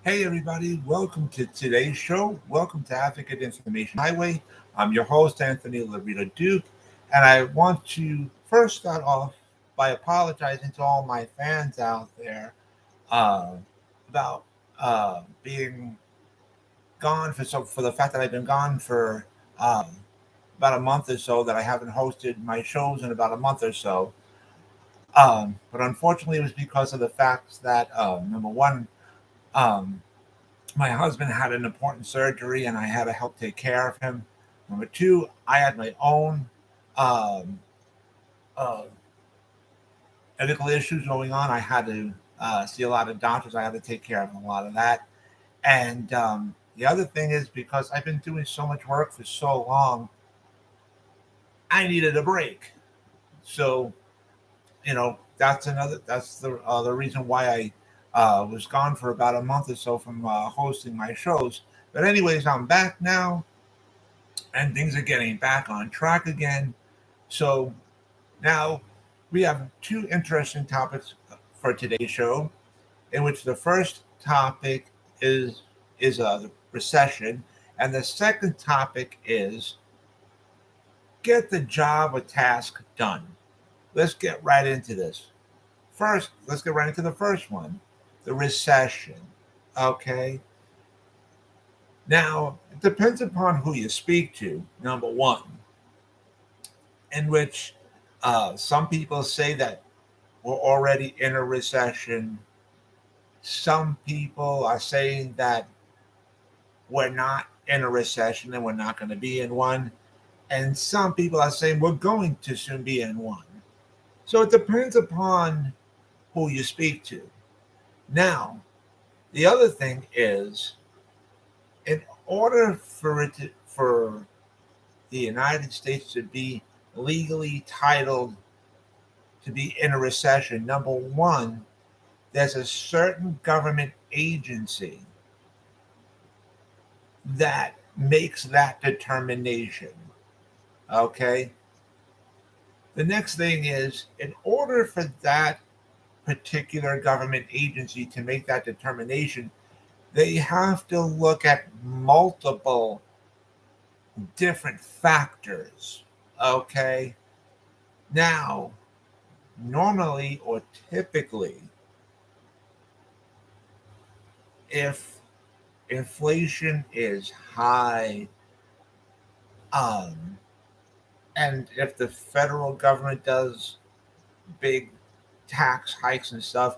Hey, everybody, welcome to today's show. Welcome to Advocate Information Highway. I'm your host, Anthony Lorito-Duke, and I want to first start off by apologizing to all my fans out there uh, about being gone for the fact that I've been gone for about a month or so, that I haven't hosted my shows in about a month or so. But unfortunately, it was because of the fact that, number one, um, my husband had an important surgery and I had to help take care of him. Number two, I had my own um, uh, medical issues going on. I had to see a lot of doctors. I had to take care of a lot of that. And the other thing is, because I've been doing so much work for so long, I needed a break. So, that's the reason why I was gone for about a month or so from hosting my shows. But anyways, I'm back now, and things are getting back on track again. So now we have two interesting topics for today's show, in which the first topic is the recession, and the second topic is get the job or task done. Let's get right into this. First, let's get right into the first one, the recession. Okay. Now, it depends upon who you speak to, number one, in which some people say that we're already in a recession. Some people are saying that we're not in a recession and we're not going to be in one. And some people are saying we're going to soon be in one. So it depends upon who you speak to. Now, the other thing is, in order for the United States to be legally titled to be in a recession, number one, there's a certain government agency that makes that determination. Okay. The next thing is, in order for that particular government agency to make that determination, they have to look at multiple different factors. Okay. Now, normally or typically, if inflation is high, um, and if the federal government does big tax hikes and stuff,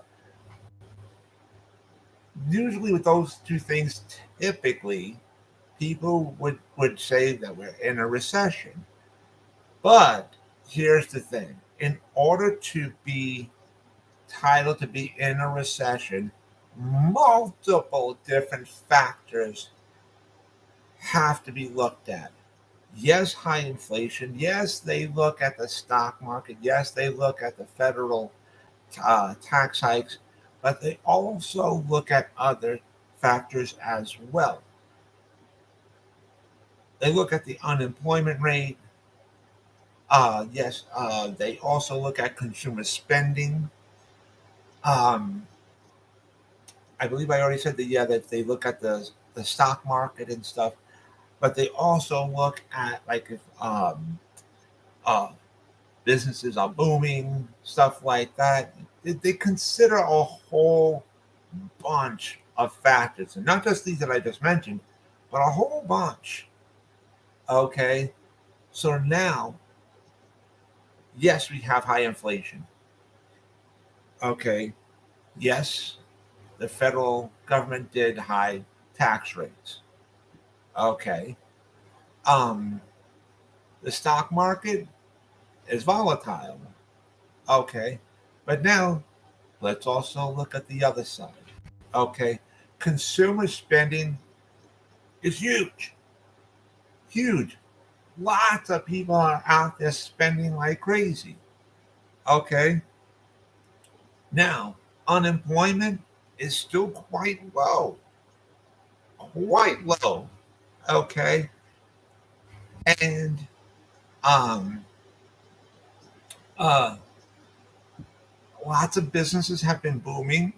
usually with those two things, typically people would say that we're in a recession. But here's the thing: in order to be titled to be in a recession, multiple different factors have to be looked at. Yes, high inflation. Yes, they look at the stock market. Yes, they look at the federal tax hikes, but they also look at other factors as well. They look at the unemployment rate. Yes, they also look at consumer spending. Um, I believe I already said that. Yeah, that they look at the stock market and stuff, but they also look at, like, if uh, businesses are booming, stuff like that. They consider a whole bunch of factors, and not just these that I just mentioned, but a whole bunch. Okay, so now, yes, we have high inflation. Okay, yes, the federal government did high tax rates. Okay, um, the stock market is volatile. Okay, but now let's also look at the other side. Okay, consumer spending is huge, huge. Lots of people are out there spending like crazy. Okay, now unemployment is still quite low. Okay, and um, uh, lots of businesses have been booming.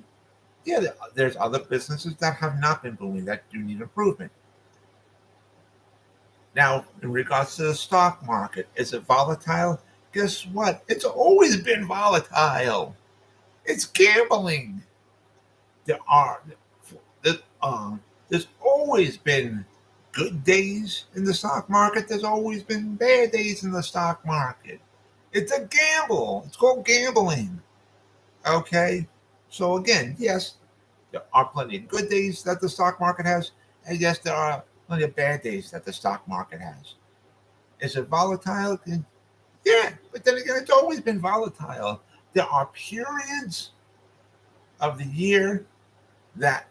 Yeah, there's other businesses that have not been booming that do need improvement. Now, in regards to the stock market, is it volatile? Guess what? It's always been volatile. It's gambling. There are there, there's always been good days in the stock market. There's always been bad days in the stock market. It's a gamble. It's called gambling. Okay. So again, yes, there are plenty of good days that the stock market has, and yes, there are plenty of bad days that the stock market has. Is it volatile? Yeah, but then again, it's always been volatile. There are periods of the year that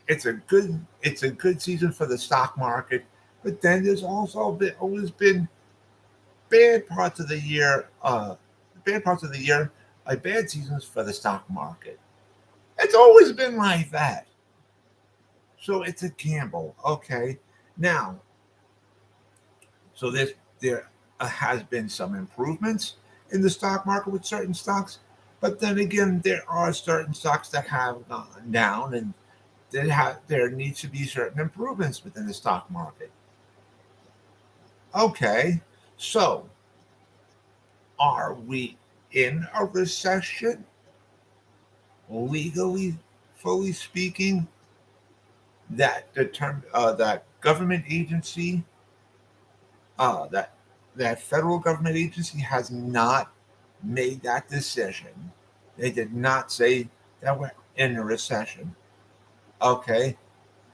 it's a good season for the stock market, but then there's also always been bad parts of the year, bad parts of the year, bad seasons for the stock market. It's always been like that. So it's a gamble. Okay. Now, so there has been some improvements in the stock market with certain stocks, but then again, there are certain stocks that have gone down, and there needs to be certain improvements within the stock market. Okay, so are we in a recession legally, fully speaking? That the term that government agency that federal government agency has not made that decision. They did not say that we're in a recession. Okay.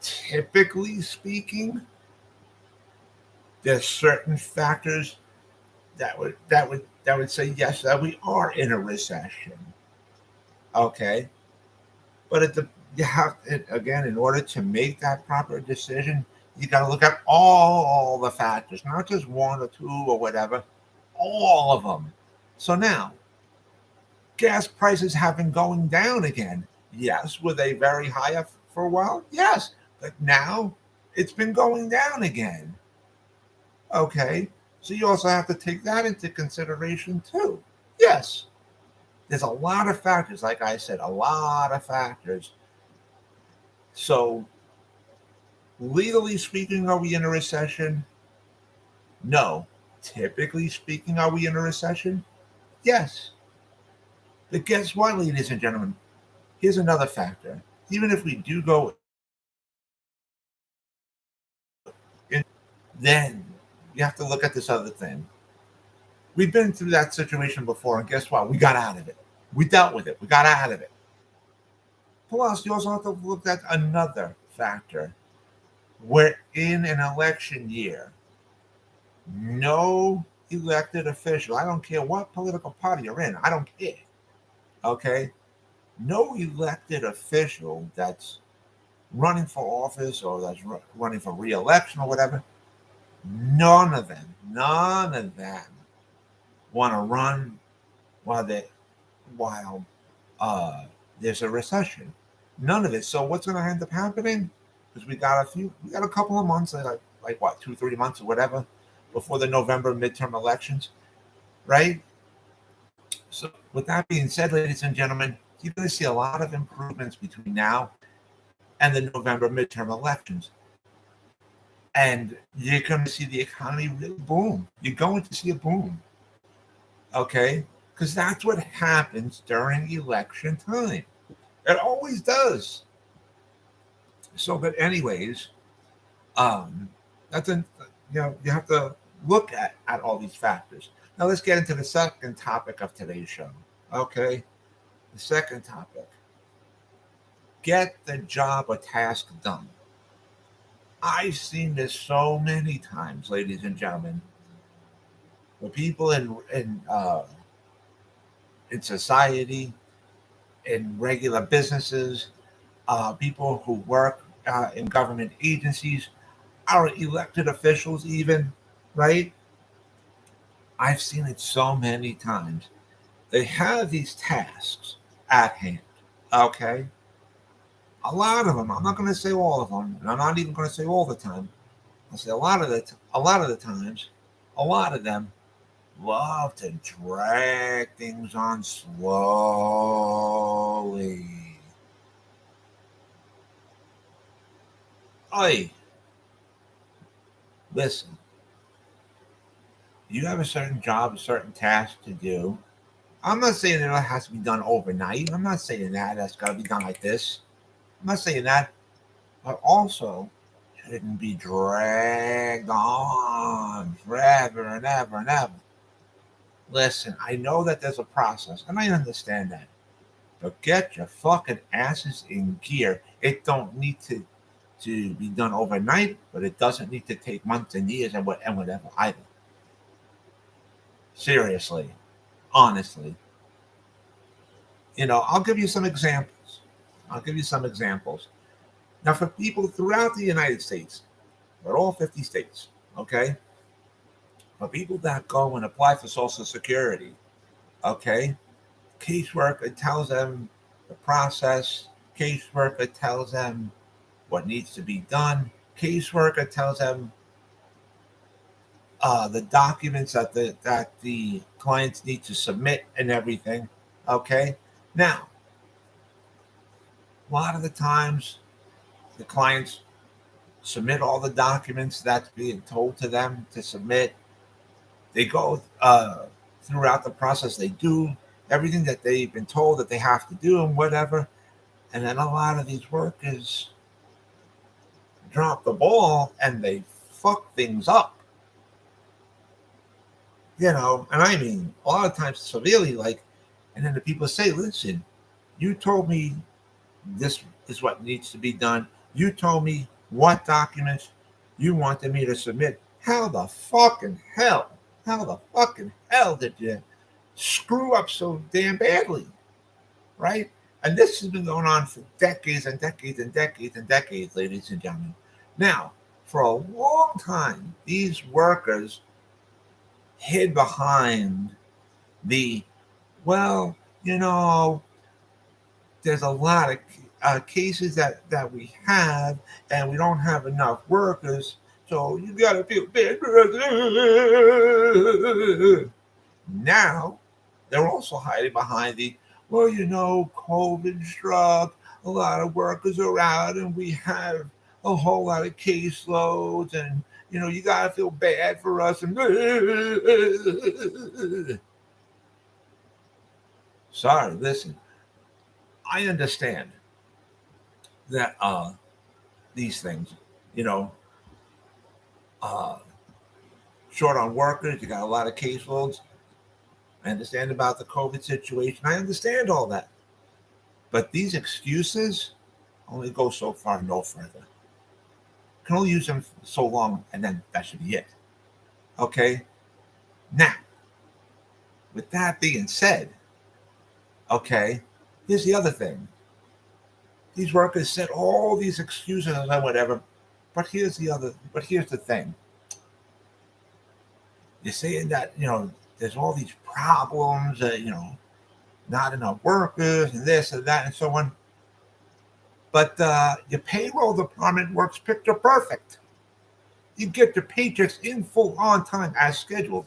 Typically speaking, there's certain factors that would say yes, that we are in a recession. Okay. But you have again, in order to make that proper decision, you got to look at all the factors, not just one or two or whatever, all of them. So now, gas prices have been going down again. Yes, were they very high up for a while? Yes, but now it's been going down again. Okay, so you also have to take that into consideration too. Yes, there's a lot of factors, like I said, a lot of factors. So, legally speaking, are we in a recession? No. Typically speaking, are we in a recession? Yes. But guess what, ladies and gentlemen? Here's another factor. Even if we do go in, then you have to look at this other thing. We've been through that situation before, and guess what? We got out of it. We dealt with it. We got out of it. Plus, you also have to look at another factor. We're in an election year. No elected official, I don't care what political party you're in, I don't care. Okay? No elected official that's running for office or that's running for re-election or whatever, none of them want to run while while uh, there's a recession. None of it. So what's going to end up happening? Because we got a couple of months, like what, 2, 3 months or whatever, before the November midterm elections, right? So with that being said, ladies and gentlemen, you're going to see a lot of improvements between now and the November midterm elections. And you're going to see the economy really boom. You're going to see a boom. Okay? Because that's what happens during election time. It always does. So, but anyways, that's you have to look at all these factors. Now let's get into the second topic of today's show. Okay? The second topic. Get the job or task done. I've seen this so many times, ladies and gentlemen. The people in society, in regular businesses, people who work in government agencies, our elected officials, even, right? I've seen it so many times. They have these tasks at hand. Okay, a lot of them. I'm not going to say all of them, and I'm not even going to say all the time. I'll say a lot of the times, a lot of them love to drag things on slowly. Oi, listen, you have a certain job, a certain task to do. I'm not saying that it has to be done overnight. I'm not saying that that's got to be done like this. I'm not saying that, but also shouldn't be dragged on forever and ever and ever. Listen, I know that there's a process, and I understand that. But get your fucking asses in gear. It don't need to be done overnight, but it doesn't need to take months and years and whatever either. Seriously, honestly, I'll give you some examples. I'll give you some examples. Now, for people throughout the United States, but all 50 states, okay, for people that go and apply for Social Security, okay, caseworker tells them the process, caseworker tells them what needs to be done, caseworker tells them the documents that the clients need to submit and everything. Okay, now a lot of the times the clients submit all the documents that's being told to them to submit. They go throughout the process. They do everything that they've been told that they have to do and whatever. And then a lot of these workers drop the ball and they fuck things up. And I mean, a lot of times severely, like, and then the people say, listen, you told me this is what needs to be done. You told me what documents you wanted me to submit. How the fucking hell did you screw up so damn badly? Right? And this has been going on for decades and decades and decades and decades, ladies and gentlemen. Now, for a long time, these workers hid behind the, well, there's a lot of cases that we have, and we don't have enough workers, so you got to feel bad for us. Now, they're also hiding behind the, well, COVID struck, a lot of workers are out, and we have a whole lot of caseloads, and you gotta feel bad for us. And sorry, listen, I understand that these things, you know, uh, short on workers, you got a lot of caseloads. I understand about the COVID situation. I understand all that. But these excuses only go so far, no further. You can only use them so long, and then that should be it. Okay? Now, with that being said, okay, here's the other thing. These workers said all these excuses and whatever, but here's the thing. You're saying that, there's all these problems, not enough workers and this and that and so on. But your payroll department works picture perfect. You get your paychecks in full on time as scheduled.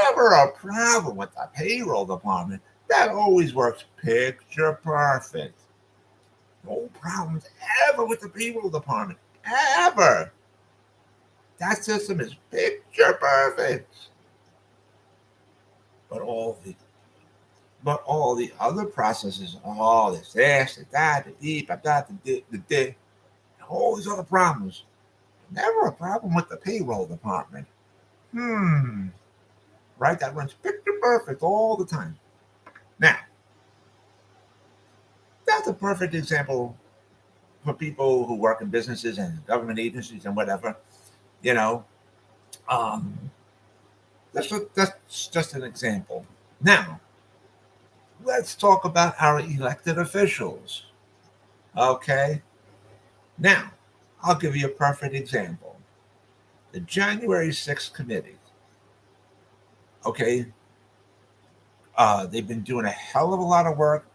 Never a problem with the payroll department. That always works picture perfect. No problems ever with the payroll department. Ever. That system is picture perfect. But all the other processes, all this, that, the deep, the all these other problems. Never a problem with the payroll department. Right? That runs picture perfect all the time. Now, that's a perfect example for people who work in businesses and government agencies and whatever. You know, um, that's just an example. Now, let's talk about our elected officials. Okay? Now, I'll give you a perfect example. The January 6th committee, okay, they've been doing a hell of a lot of work.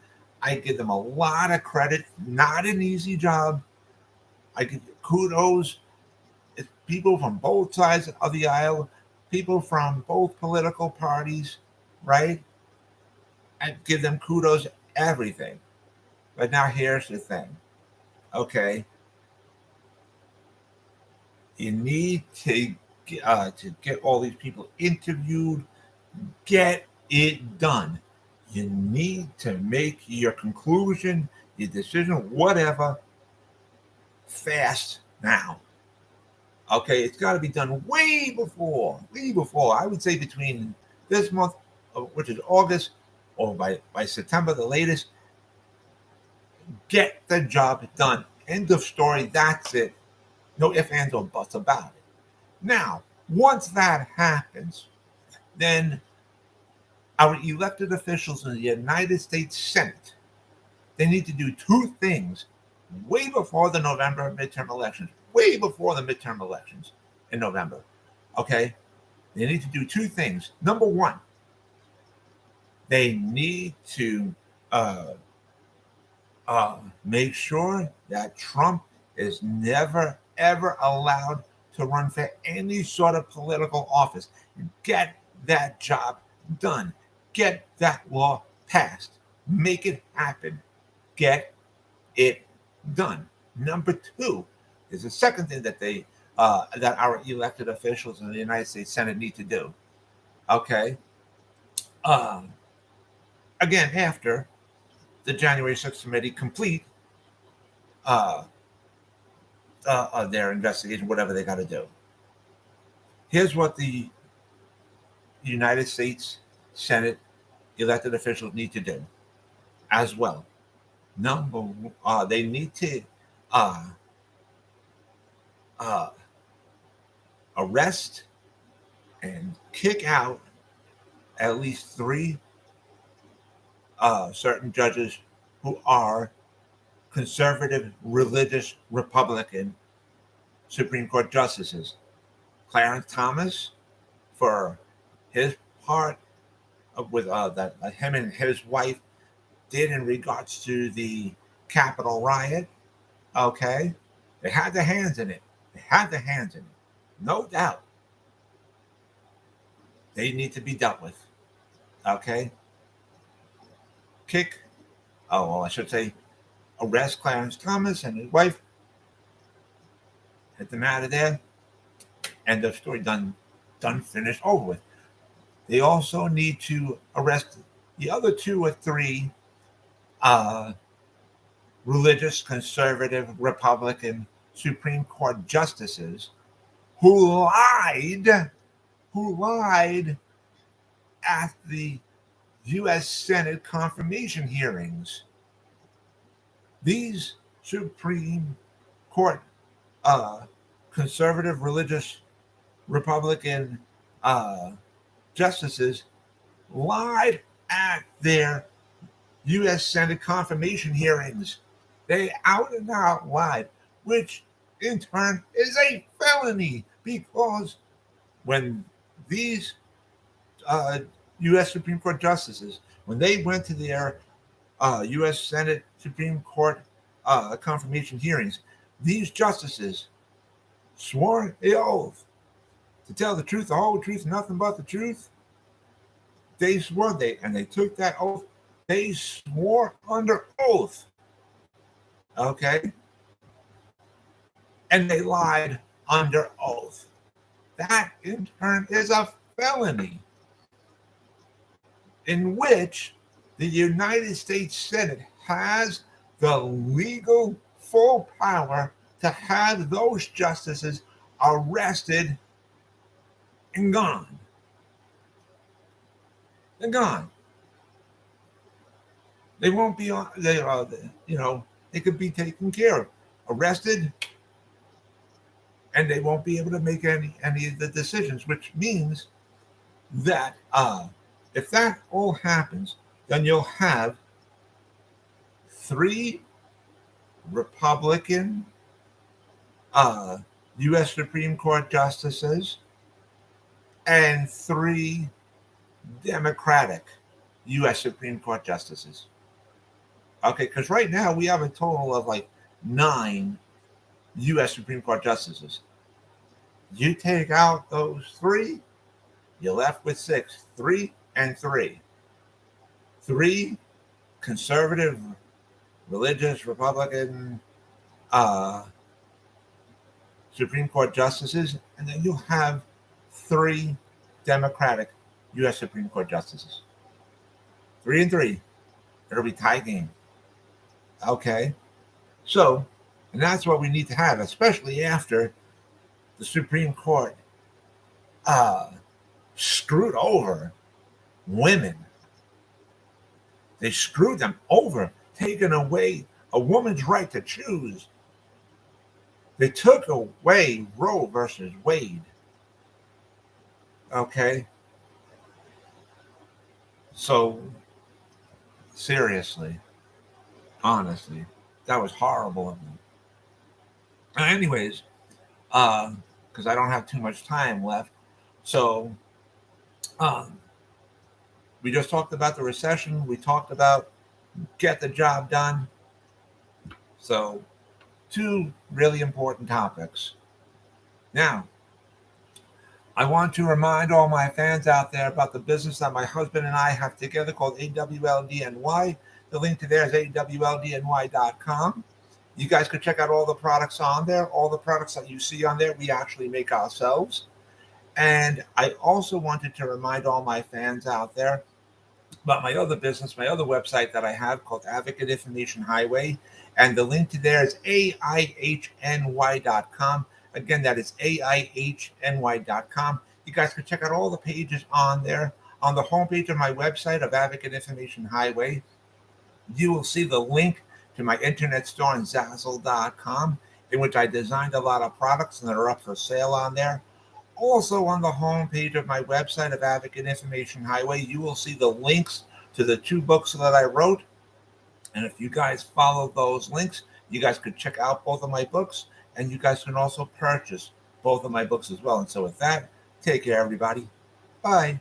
I give them a lot of credit. Not an easy job. I give you kudos. It's people from both sides of the aisle, people from both political parties, right? I give them kudos, everything. But now here's the thing, okay? You need to get all these people interviewed. Get it done. You need to make your conclusion, your decision, whatever, fast now. Okay, it's got to be done way before, way before. I would say between this month, which is August, or by September, the latest. Get the job done. End of story. That's it. No ifs, ands, or buts about it. Now, once that happens, then our elected officials in the United States Senate, they need to do two things way before the November midterm elections, way before the midterm elections in November. Okay? They need to do two things. Number one, they need to make sure that Trump is never, ever allowed to run for any sort of political office. Get that job done. Get that law passed. Make it happen. Get it done. Number two is the second thing that that our elected officials in the United States Senate need to do. Okay. Again, after the January 6th committee complete uh, their investigation, whatever they got to do. Here's what the United States Senate elected officials need to do as well. They need to uh, uh, arrest and kick out at least three certain judges who are conservative, religious, Republican Supreme Court justices. Clarence Thomas, for his part with that him and his wife did in regards to the Capitol riot. Okay, they had their hands in it. They had their hands in it, no doubt. They need to be dealt with. Okay, I should say, arrest Clarence Thomas and his wife. Get them out of there. End of story. Done. Finished. Over with. They also need to arrest the other two or three religious, conservative, Republican Supreme Court justices who lied at the U.S. Senate confirmation hearings. These Supreme Court conservative, religious, Republican justices lied at their U.S. Senate confirmation hearings. They out and out lied, which in turn is a felony because when these U.S. Supreme Court justices, when they went to their U.S. Senate Supreme Court confirmation hearings, these justices swore an oath to tell the truth, the whole truth, nothing but the truth. They took that oath. They swore under oath. Okay? And they lied under oath. That in turn is a felony in which the United States Senate has the legal full power to have those justices arrested and gone. They're gone. They won't be on. They could be taken care of, arrested, and they won't be able to make any of the decisions. Which means that if that all happens, then you'll have three Republican U.S. Supreme Court justices and three Democratic U.S. Supreme Court justices. Okay, because right now we have a total of like 9 U.S. Supreme Court justices. You take out those three, you're left with 6. 3 and 3. 3 conservative, religious, Republican Supreme Court justices, and then you'll have 3 Democratic U.S. Supreme Court justices. 3 and 3. It'll be tie game. Okay. So, and that's what we need to have, especially after the Supreme Court screwed over women. They screwed them over, taking away a woman's right to choose. They took away Roe versus Wade. Okay? So, seriously, honestly, that was horrible of them. Anyways, because I don't have too much time left. So, we just talked about the recession. We talked about get the job done. So, 2 really important topics. Now, I want to remind all my fans out there about the business that my husband and I have together called AWLDNY. The link to there is AWLDNY.com. You guys can check out all the products on there. All the products that you see on there, we actually make ourselves. And I also wanted to remind all my fans out there about my other business, my other website that I have called Advocate Information Highway. And the link to there is AIHNY.com. Again, that is AIHNY.com. You guys can check out all the pages on there. On the homepage of my website of Advocate Information Highway, you will see the link to my internet store on Zazzle.com, in which I designed a lot of products that are up for sale on there. Also on the homepage of my website of Advocate Information Highway, you will see the links to the 2 books that I wrote. And if you guys follow those links, you guys could check out both of my books, and you guys can also purchase both of my books as well. And so with that, take care, everybody. Bye.